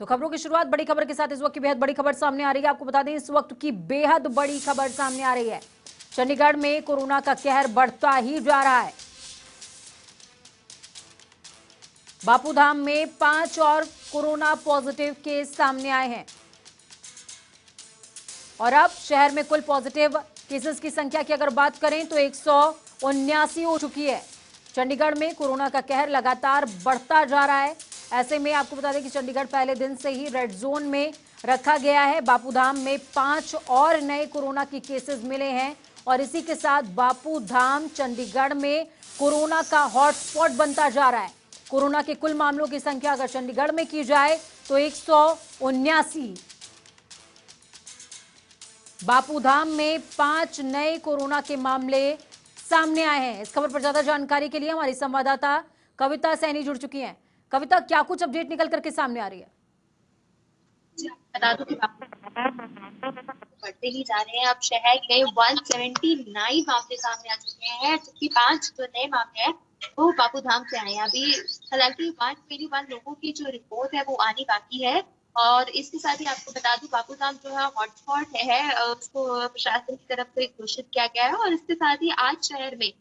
तो खबरों की शुरुआत बड़ी खबर के साथ इस वक्त की बेहद बड़ी खबर सामने आ रही है। आपको बता दें इस वक्त की बेहद बड़ी खबर सामने आ रही है। चंडीगढ़ में कोरोना का कहर बढ़ता ही जा रहा है। बापूधाम में 5 और कोरोना पॉजिटिव केस सामने आए हैं और अब शहर में कुल पॉजिटिव केसेस की संख्या की अगर बात करें तो 179 हो चुकी है। चंडीगढ़ में कोरोना का कहर लगातार बढ़ता जा रहा है। ऐसे में आपको बता दें कि चंडीगढ़ पहले दिन से ही रेड जोन में रखा गया है। बापूधाम में 5 और नए कोरोना की केसेस मिले हैं और इसी के साथ बापूधाम चंडीगढ़ में कोरोना का हॉटस्पॉट बनता जा रहा है। कोरोना के कुल मामलों की संख्या अगर चंडीगढ़ में की जाए तो 179, बापूधाम में 5 नए कोरोना के मामले सामने आए हैं। इस खबर पर ज्यादा जानकारी के लिए हमारी संवाददाता कविता सैनी जुड़ चुकी हैं। कविता, क्या कुछ अपडेट निकल करके सामने आ रही है? बता दूं कि बढ़ते ही जा रहे हैं। अब शहर में 179 मामले सामने आ चुके हैं, जबकि 5 जो नए मामले हैं वो बापूधाम से आए हैं। अभी हालांकि 121 लोगों की जो रिपोर्ट है वो आनी बाकी है। और इसके साथ ही आपको बता दूं बापूधाम जो है हॉटस्पॉट है, उसको प्रशासन की तरफ से घोषित किया गया है। और इसके साथ ही आज शहर में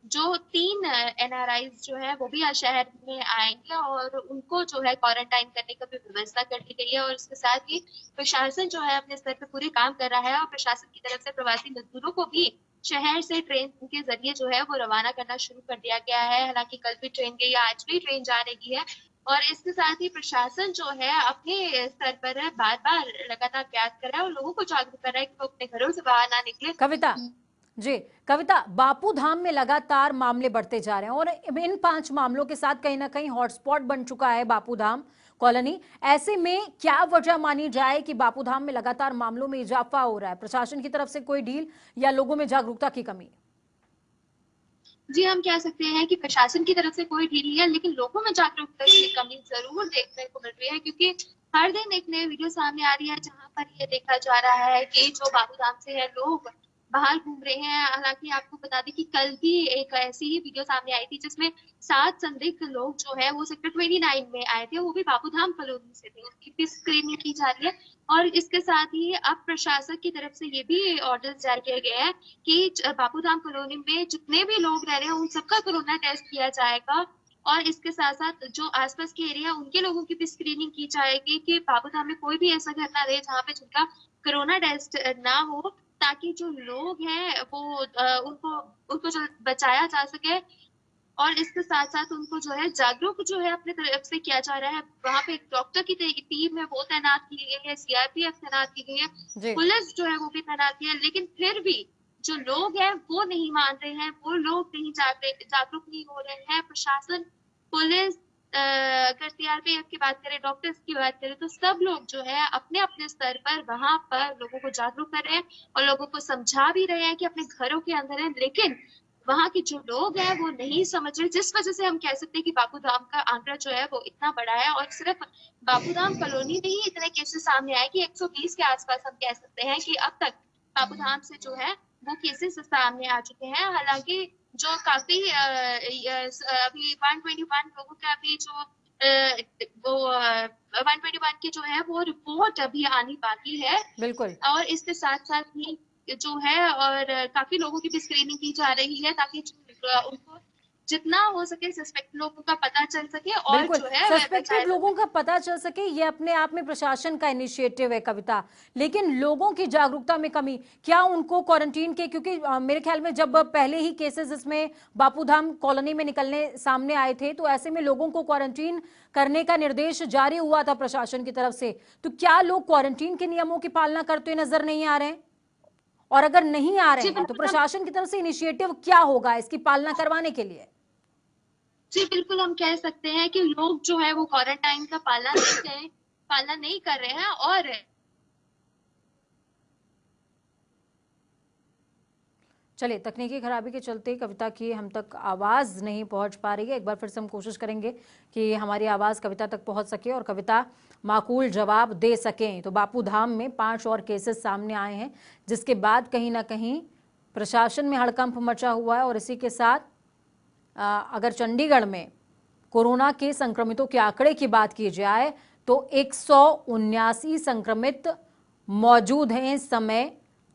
जो 3 एनआरआईज जो है वो भी आज शहर में आएंगे और उनको जो है क्वारंटाइन करने की भी व्यवस्था कर दी गई है। और इसके साथ ही प्रशासन जो है अपने स्तर पे पूरे काम कर रहा है और प्रशासन की तरफ से प्रवासी मजदूरों को भी शहर से ट्रेन के जरिए जो है वो रवाना करना शुरू कर दिया गया है। हालांकि कल भी ट्रेन गई है, आज भी ट्रेन जा रही है। और इसके साथ ही प्रशासन जो है अपने स्तर पर बार बार लगातार प्रयास कर रहा है और लोगों को जागरूक कर रहा है कि वो अपने घरों से बाहर ना निकले। कविता जी, कविता, बापूधाम में लगातार मामले बढ़ते जा रहे हैं और इन 5 मामलों के साथ कहीं ना कहीं हॉटस्पॉट बन चुका है बापूधाम कॉलोनी। ऐसे में क्या वजह मानी जाए कि बापूधाम में लगातार मामलों में इजाफा हो रहा है? प्रशासन की तरफ से कोई डील या लोगों में जागरूकता की कमी? जी, हम कह सकते हैं कि प्रशासन की तरफ से कोई ढील नहीं है, लेकिन लोगों में जागरूकता की कमी जरूर देखने को मिल रही है। क्योंकि हर दिन एक नई वीडियो सामने आ रही है जहां पर ये देखा जा रहा है कि जो बापूधाम से है लोग बाहर घूम रहे हैं। हालांकि आपको बता दें कि कल भी एक ऐसी ही वीडियो सामने आई थी जिसमें 7 संदिग्ध लोग जो है वो सेक्टर 29 में आए थे, वो भी बापूधाम कॉलोनी से थे। उनकी भी स्क्रीनिंग की जा रही है। और इसके साथ ही अब प्रशासन की तरफ से ये भी ऑर्डर जारी किया गया है कि बापूधाम कॉलोनी में जितने भी लोग रह रहे हैं उन सबका कोरोना टेस्ट किया जाएगा। और इसके साथ साथ जो आसपास के एरिया उनके लोगों की भी स्क्रीनिंग की जाएगी कि बापूधाम में कोई भी ऐसा घर ना रहे जहाँ पे जिनका कोरोना टेस्ट ना हो, ताकि जो लोग हैं वो उनको उनको जो बचाया जा सके। और इसके साथ साथ उनको जो है जागरूक जो है अपने तरफ से किया जा रहा है। वहाँ पे एक डॉक्टर की टीम है वो तैनात की गई है, सीआरपीएफ तैनात की गई है, जी, पुलिस जो है वो भी तैनात की है। लेकिन फिर भी जो लोग हैं वो नहीं मान रहे हैं, वो लोग नहीं जागरूक नहीं हो रहे हैं। प्रशासन, पुलिस, अगर सीआरपीएफ की बात करें, डॉक्टर्स की बात करें, तो सब लोग जो है अपने अपने स्तर पर वहां पर लोगों को जागरूक कर रहे हैं और लोगों को समझा भी रहे हैं कि अपने घरों के अंदर है। लेकिन वहां के जो लोग हैं वो नहीं समझ रहे, जिस वजह से हम कह सकते हैं कि बापूधाम का आंकड़ा जो है वो इतना बड़ा है। और सिर्फ बापूधाम कॉलोनी में ही इतने केसेस सामने आए कि 120 के आसपास हम कह सकते हैं कि अब तक बापूधाम से जो है वो केसेस सामने आ चुके हैं। हालांकि जो काफी अभी 121 लोगों का अभी जो वो 121 की जो है वो रिपोर्ट अभी आनी बाकी है। बिल्कुल। और इसके साथ साथ ही जो है और काफी लोगों की भी स्क्रीनिंग की जा रही है ताकि उनको जितना हो सके सस्पेक्ट लोगों का पता चल सके और बिल्कुल, जो है वह सस्पेक्टेड बचाया जा लोगों सके। का पता चल सके, ये अपने आप में प्रशासन का इनिशिएटिव है कविता। लेकिन लोगों की जागरूकता में कमी, क्या उनको क्वारंटीन के, क्योंकि मेरे ख्याल में जब पहले ही केसेस इसमें बापूधाम कॉलोनी में निकलने सामने आए थे तो ऐसे में लोगों को क्वारंटीन करने का निर्देश जारी हुआ था प्रशासन की तरफ से। तो क्या लोग क्वारंटीन के नियमों की पालना करते हुए नजर नहीं आ रहे हैं? और अगर नहीं आ रहे जी हैं तो बिल्कुल प्रशासन की तरफ से इनिशिएटिव क्या होगा इसकी पालना करवाने के लिए? जी बिल्कुल हम कह सकते हैं कि लोग जो है वो क्वारंटाइन का पालना नहीं कर रहे हैं। और चलिए, तकनीकी खराबी के चलते कविता की हम तक आवाज़ नहीं पहुंच पा रही है। एक बार फिर से हम कोशिश करेंगे कि हमारी आवाज़ कविता तक पहुंच सके और कविता माकूल जवाब दे सकें। तो बापूधाम में 5 और केसेस सामने आए हैं, जिसके बाद कहीं ना कहीं प्रशासन में हड़कंप मचा हुआ है। और इसी के साथ अगर चंडीगढ़ में कोरोना के संक्रमितों के आंकड़े की बात की जाए तो 179 संक्रमित मौजूद हैं इस समय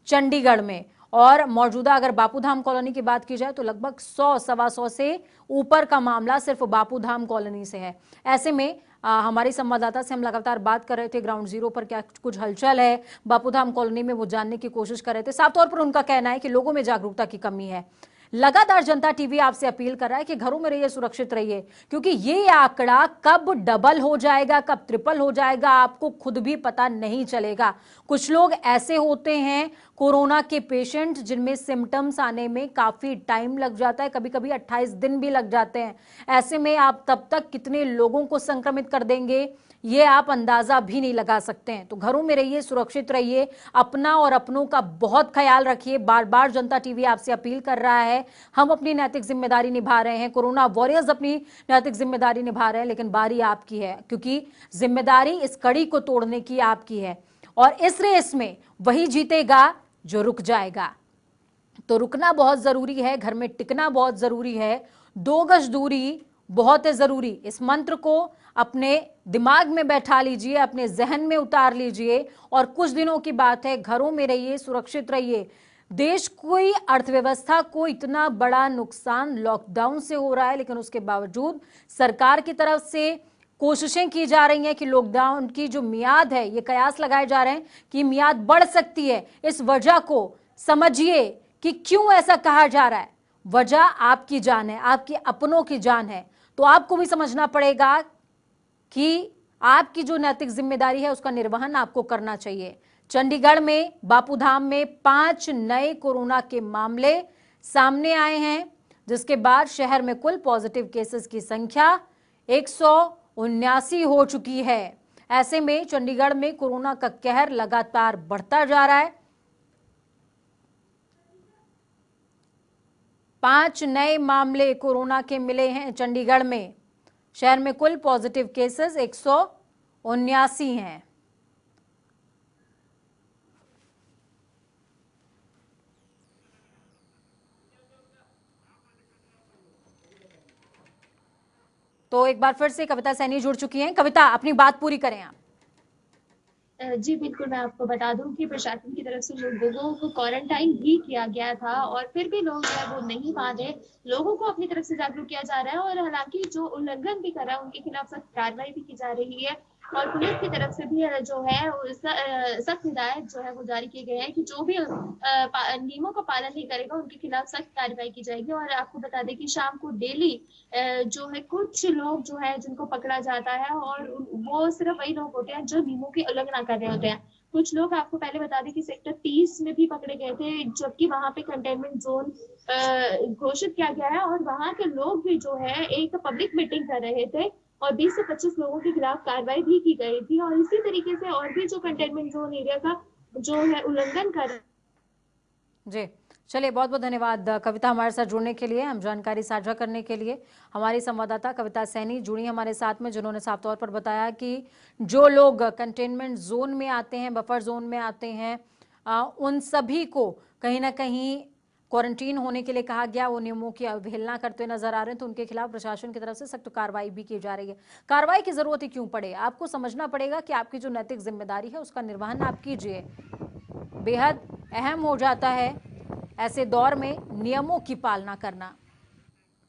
चंडीगढ़ में। और मौजूदा अगर बापूधाम कॉलोनी की बात की जाए तो लगभग 100-125 से ऊपर का मामला सिर्फ बापूधाम कॉलोनी से है। ऐसे में हमारी संवाददाता से हम लगातार बात कर रहे थे, ग्राउंड जीरो पर क्या कुछ हलचल है बापूधाम कॉलोनी में, वो जानने की कोशिश कर रहे थे। साफ तौर पर उनका कहना है कि लोगों में जागरूकता की कमी है। लगातार जनता टीवी आपसे अपील कर रहा है कि घरों में रहिए, सुरक्षित रहिए, क्योंकि ये आंकड़ा कब डबल हो जाएगा, कब ट्रिपल हो जाएगा, आपको खुद भी पता नहीं चलेगा। कुछ लोग ऐसे होते हैं कोरोना के पेशेंट जिनमें सिम्टम्स आने में काफी टाइम लग जाता है, कभी कभी 28 दिन भी लग जाते हैं। ऐसे में आप तब तक कितने लोगों को संक्रमित कर देंगे ये आप अंदाजा भी नहीं लगा सकते हैं। तो घरों में रहिए, सुरक्षित रहिए, अपना और अपनों का बहुत ख्याल रखिए। बार बार जनता टीवी आपसे अपील कर रहा है, हम अपनी नैतिक जिम्मेदारी निभा रहे हैं, कोरोना वॉरियर्स अपनी नैतिक जिम्मेदारी निभा रहे हैं, लेकिन बारी आपकी है, क्योंकि जिम्मेदारी इस कड़ी को तोड़ने की आपकी है। और इस रेस में वही जीतेगा जो रुक जाएगा। तो रुकना बहुत जरूरी है, घर में टिकना बहुत जरूरी है, 2 गज दूरी बहुत है जरूरी। इस मंत्र को अपने दिमाग में बैठा लीजिए, अपने जहन में उतार लीजिए, और कुछ दिनों की बात है, घरों में रहिए, सुरक्षित रहिए। देश की अर्थव्यवस्था को इतना बड़ा नुकसान लॉकडाउन से हो रहा है, लेकिन उसके बावजूद सरकार की तरफ से कोशिशें की जा रही हैं कि लॉकडाउन की जो मियाद है, ये कयास लगाए जा रहे हैं कि मियाद बढ़ सकती है। इस वजह को समझिए कि क्यों ऐसा कहा जा रहा है। वजह आपकी जान है, आपके अपनों की जान है। तो आपको भी समझना पड़ेगा कि आपकी जो नैतिक जिम्मेदारी है उसका निर्वहन आपको करना चाहिए। चंडीगढ़ में बापूधाम में 5 नए कोरोना के मामले सामने आए हैं, जिसके बाद शहर में कुल पॉजिटिव केसेस की संख्या 179 हो चुकी है। ऐसे में चंडीगढ़ में कोरोना का कहर लगातार बढ़ता जा रहा है। 5 नए मामले कोरोना के मिले हैं चंडीगढ़ में। शहर में कुल पॉजिटिव केसेस 179 हैं। तो एक बार फिर से कविता सैनी जुड़ चुकी हैं। कविता, अपनी बात पूरी करें आप। जी बिल्कुल, मैं आपको बता दूं कि प्रशासन की तरफ से लोगों को क्वारंटाइन भी किया गया था, और फिर भी लोग जो है वो नहीं माने। लोगों को अपनी तरफ से जागरूक किया जा रहा है, और हालांकि जो उल्लंघन भी कर रहा है उनके खिलाफ सख्त कार्रवाई भी की जा रही है। और पुलिस की तरफ से भी जो है सख्त हिदायत जो है वो जारी किए गए हैं कि जो भी नियमों का पालन नहीं करेगा उनके खिलाफ सख्त कार्रवाई की जाएगी। और आपको बता दें कि शाम को डेली जो है कुछ लोग जो है जिनको पकड़ा जाता है, और वो सिर्फ वही लोग होते हैं जो नियमों की उल्लंघना कर रहे होते हैं। कुछ लोग आपको पहले बता दें कि सेक्टर 30 में भी पकड़े गए थे, जबकि वहां पे कंटेनमेंट जोन घोषित किया गया है, और वहां के लोग भी जो है एक पब्लिक मीटिंग कर रहे थे, और 20 से 25 लोगों के खिलाफ कार्रवाई भी की गई थी। और इसी तरीके से और भी जो कंटेनमेंट जोन एरिया का जो है उल्लंघन कर जी, चलिए, बहुत बहुत धन्यवाद कविता हमारे साथ जुड़ने के लिए, हम जानकारी साझा करने के लिए। हमारी संवाददाता कविता सैनी जुड़ी हमारे साथ में, जिन्होंने साफ तौर पर बताया कि जो लोग कंटेनमेंट जोन में आते हैं, बफर जोन में आते हैं, उन सभी को कहीं ना कहीं क्वारंटीन होने के लिए कहा गया, वो नियमों की अवहेलना करते हुए नजर आ रहे हैं, तो उनके खिलाफ प्रशासन की तरफ से सख्त कार्रवाई भी की जा रही है। कार्रवाई की जरूरत ही क्यों पड़े, आपको समझना पड़ेगा कि आपकी जो नैतिक जिम्मेदारी है उसका निर्वहन आप कीजिए। बेहद अहम हो जाता है ऐसे दौर में नियमों की पालना करना।